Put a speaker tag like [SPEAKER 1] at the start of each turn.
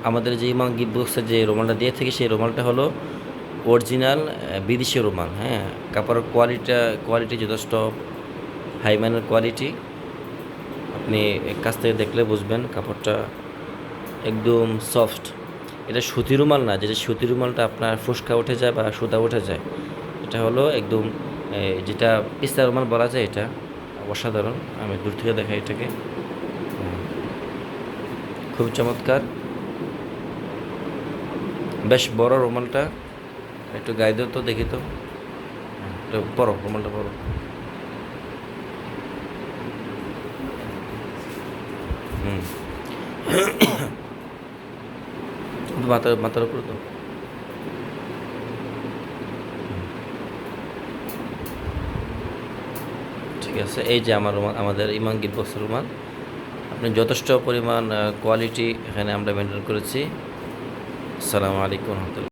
[SPEAKER 1] আমাদের যে ইমাম গিফট বক্সে যে রুমালটা দিয়ে থাকি সেই রুমালটা হলো অরিজিনাল বিদেশি রুমাল। হ্যাঁ, কাপড়ের কোয়ালিটি যথেষ্ট হাই মানের কোয়ালিটি। আপনি কাছ থেকে দেখলে বুঝবেন কাপড়টা একদম সফট। এটা সুতি রুমাল না, যেটা সুতি রুমালটা আপনার ফোসকা উঠে যায় বা সুতা উঠে যায়। এটা হলো একদম যেটা পিস্তা রুমাল বলা যায়। এটা অসাধারণ। আমি দূর থেকে দেখাই এটাকে, খুব চমৎকার, বেশ বড় রুমালটা। একটু গায়ে দিও তো, দেখি তো। এটা বড়, রুমালটা বড়। হুম। মাথার উপরে তো। ঠিক আছে, এই যে আমার রুমাল, আমাদের ইমাম গিফট বক্সের রুমাল। আপনি যথেষ্ট পরিমাণ কোয়ালিটি এখানে আমরা মেনটেন করেছি। আসসালামু আলাইকুম রহমতুল্লাহ।